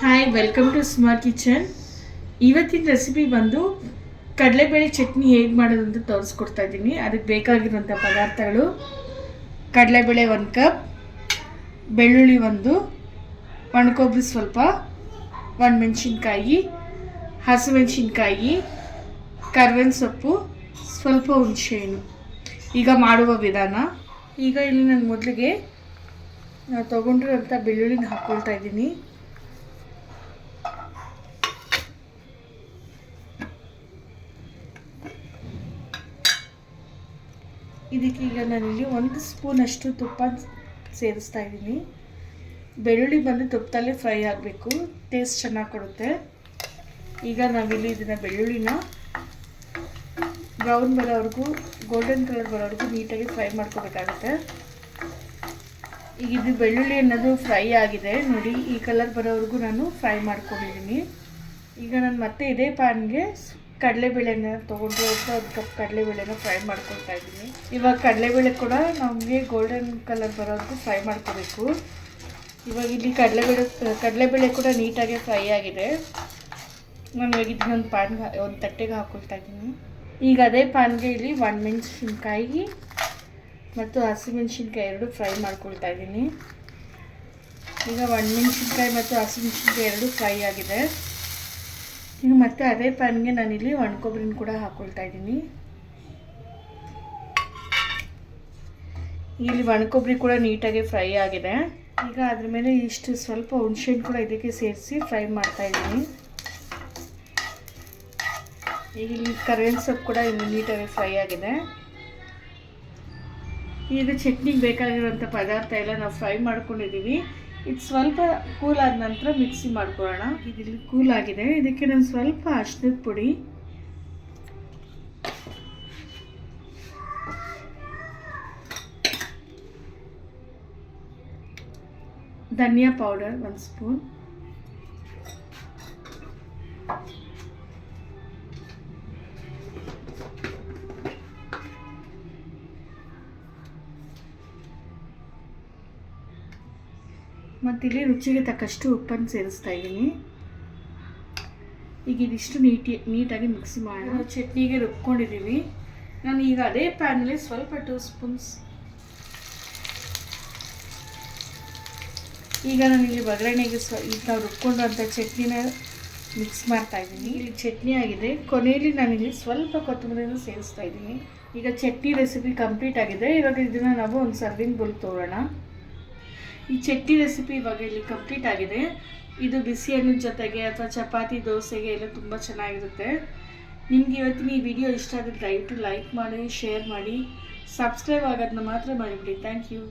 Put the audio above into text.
Hi, welcome to smart kitchen. ಇವತ್ತಿನ recipe ಬಂದು ಕಡಲೆಬೇಳೆ ಚಟ್ನಿ ಹೇಗೆ ಮಾಡೋದು ಅಂತ ತೋರಿಸ್ಕೊಡ್ತಾ ಇದ್ದೀನಿ. ಅದಕ್ಕೆ ಬೇಕಾಗಿರುವಂಥ ಪದಾರ್ಥಗಳು: ಕಡಲೆಬೇಳೆ 1 ಕಪ್, ಬೆಳ್ಳುಳ್ಳಿ 1, ಒಣಕೊಬ್ಬರಿ ಸ್ವಲ್ಪ, ಒಣಮೆಣಸಿನ್ಕಾಯಿ, ಹಸಿಮೆಣಸಿನ್ಕಾಯಿ, ಕರ್ಬೇವಿನ ಸೊಪ್ಪು, ಸ್ವಲ್ಪ ಹುಣಸೆಹಣ್ಣು. ಈಗ ಮಾಡುವ ವಿಧಾನ. ಈಗ ಇಲ್ಲಿ ನಾನು ಮೊದಲಿಗೆ ತೊಗೊಂಡಿರೋಂಥ ಬೆಳ್ಳುಳ್ಳಿನ ಹಾಕ್ಕೊಳ್ತಾ ಇದ್ದೀನಿ. ಇದಕ್ಕೆ ಈಗ ನಾನಿಲ್ಲಿ 1 ಸ್ಪೂನಷ್ಟು ತುಪ್ಪ ಸೇರಿಸ್ತಾ ಇದ್ದೀನಿ. ಬೆಳ್ಳುಳ್ಳಿ ಬಂದು ತುಪ್ಪದಲ್ಲೇ ಫ್ರೈ ಆಗಬೇಕು, ಟೇಸ್ಟ್ ಚೆನ್ನಾಗಿ ಕೊಡುತ್ತೆ. ಈಗ ನಾವಿಲ್ಲಿ ಇದನ್ನು ಬೆಳ್ಳುಳ್ಳಿನ ಬ್ರೌನ್ ಬರೋವರೆಗೂ, ಗೋಲ್ಡನ್ ಕಲರ್ ಬರೋವರೆಗೂ ನೀಟಾಗಿ ಫ್ರೈ ಮಾಡ್ಕೋಬೇಕಾಗುತ್ತೆ. ಈಗ ಇದು ಬೆಳ್ಳುಳ್ಳಿ ಅನ್ನೋದು ಫ್ರೈ ಆಗಿದೆ ನೋಡಿ, ಈ ಕಲರ್ ಬರೋವರೆಗೂ ನಾನು ಫ್ರೈ ಮಾಡ್ಕೊಂಡಿದ್ದೀನಿ. ಈಗ ನಾನು ಮತ್ತೆ ಇದೇ ಪ್ಯಾನ್ಗೆ ಕಡಲೆಬೇಳೆನ ತೊಗೊಂಡು 1 ಕಪ್ ಕಡಲೆಬೇಳೆನ ಫ್ರೈ ಮಾಡ್ಕೊಳ್ತಾ ಇದ್ದೀನಿ. ಇವಾಗ ಕಡಲೆಬೇಳೆ ಕೂಡ ನಮಗೆ ಗೋಲ್ಡನ್ ಕಲರ್ ಬರೋವರೆಗೂ ಫ್ರೈ ಮಾಡ್ಕೋಬೇಕು. ಇವಾಗ ಇಲ್ಲಿ ಕಡಲೆಬೇಳೆ ಕೂಡ ನೀಟಾಗಿ ಫ್ರೈ ಆಗಿದೆ. ನಾನು ಇವಾಗ ಇದನ್ನೊಂದು ಒಂದು ತಟ್ಟೆಗೆ ಹಾಕ್ಕೊಳ್ತಾ ಇದ್ದೀನಿ. ಈಗ ಅದೇ ಪ್ಯಾನ್ಗೆ ಇಲ್ಲಿ ಒಣಮೆಣಸಿನ್ಕಾಯಿ ಮತ್ತು ಹಸಿಮೆಣಸಿನ್ಕಾಯಿ 2 ಫ್ರೈ ಮಾಡ್ಕೊಳ್ತಾ ಇದ್ದೀನಿ. ಈಗ ಒಣಮೆಣಸಿನ್ಕಾಯಿ ಮತ್ತು ಹಸಿಮೆಣಸಿನ್ಕಾಯಿ 2 ಫ್ರೈ ಆಗಿದೆ. ಈಗ ಮತ್ತೆ ಅದೇ ಪ್ಯಾನ್ಗೆ ನಾನಿಲ್ಲಿ ಒಣಕೊಬ್ಬರಿನ ಕೂಡ ಹಾಕ್ಕೊಳ್ತಾ ಇದ್ದೀನಿ. ಇಲ್ಲಿ ಒಣಕೊಬ್ಬರಿ ಕೂಡ ನೀಟಾಗಿ ಫ್ರೈ ಆಗಿದೆ. ಈಗ ಅದ್ರ ಮೇಲೆ ಇಷ್ಟು ಸ್ವಲ್ಪ ಹುಣಸೆಹಣ್ಣು ಕೂಡ ಇದಕ್ಕೆ ಸೇರಿಸಿ ಫ್ರೈ ಮಾಡ್ತಾ ಇದ್ದೀನಿ. ಈಗ ಇಲ್ಲಿ ಕರ್ಬೇವಿನ ಸೊಪ್ಪು ಕೂಡ ಇಲ್ಲಿ ನೀಟಾಗಿ ಫ್ರೈ ಆಗಿದೆ. ಈಗ ಚಟ್ನಿಗೆ ಬೇಕಾಗಿರುವಂಥ ಪದಾರ್ಥ ಎಲ್ಲ ನಾವು ಫ್ರೈ ಮಾಡ್ಕೊಂಡಿದ್ದೀವಿ. ಇದು ಸ್ವಲ್ಪ ಕೂಲ್ ಆದ ನಂತರ ಮಿಕ್ಸಿ ಮಾಡ್ಕೊಳ್ಳೋಣ. ಇದಿಲ್ಲಿ ಕೂಲ್ ಆಗಿದೆ. ಇದಕ್ಕೆ ನಾನು ಸ್ವಲ್ಪ ಅರಿಶಿನದ ಪುಡಿ, ಧನಿಯಾ ಪೌಡರ್ 1 ಸ್ಪೂನ್, ಮತ್ತಿಲ್ಲಿ ರುಚಿಗೆ ತಕ್ಕಷ್ಟು ಉಪ್ಪನ್ನು ಸೇರಿಸ್ತಾ ಇದ್ದೀನಿ. ಈಗ ಇದಿಷ್ಟು ನೀಟಾಗಿ ಮಿಕ್ಸಿ ಮಾಡೋಣ. ಚಟ್ನಿಗೆ ರುಬ್ಕೊಂಡಿದ್ದೀವಿ. ನಾನು ಈಗ ಅದೇ ಪ್ಯಾನಲ್ಲಿ ಸ್ವಲ್ಪ 2 ಸ್ಪೂನ್ಸ್ ಈಗ ನಾನು ಇಲ್ಲಿ ಒಗ್ಗರಣೆಗೆ ಈಗ ನಾವು ರುಬ್ಕೊಂಡಂಥ ಚಟ್ನಿನ ಮಿಕ್ಸ್ ಮಾಡ್ತಾ ಇದ್ದೀನಿ. ಇಲ್ಲಿ ಚಟ್ನಿ ಆಗಿದೆ. ಕೊನೆಯಲ್ಲಿ ನಾನಿಲ್ಲಿ ಸ್ವಲ್ಪ ಕೊತ್ತಂಬರಿಯನ್ನು ಸೇರಿಸ್ತಾ ಇದ್ದೀನಿ. ಈಗ ಚಟ್ನಿ ರೆಸಿಪಿ ಕಂಪ್ಲೀಟ್ ಆಗಿದೆ. ಇವಾಗ ಇದನ್ನು ನಾವು ಒಂದು ಸರ್ವಿಂಗ್ ಬೌಲ್ ತೊಗೊಳ್ಳೋಣ. ಈ ಚಟ್ನಿ ರೆಸಿಪಿ ಇವಾಗ ಇಲ್ಲಿ ಕಂಪ್ಲೀಟ್ ಆಗಿದೆ. ಇದು ಬಿಸಿ ಅನ್ನದ ಜೊತೆಗೆ ಅಥವಾ ಚಪಾತಿ, ದೋಸೆಗೆ ಎಲ್ಲ ತುಂಬ ಚೆನ್ನಾಗಿರುತ್ತೆ. ನಿಮಗೆ ಇವತ್ತಿನ ಈ ವಿಡಿಯೋ ಇಷ್ಟ ಆದರೆ ದಯವಿಟ್ಟು ಲೈಕ್ ಮಾಡಿ, ಶೇರ್ ಮಾಡಿ, ಸಬ್ಸ್ಕ್ರೈಬ್ ಆಗೋದನ್ನ ಮಾತ್ರ ಮಾಡಿಬಿಡಿ. Thank you.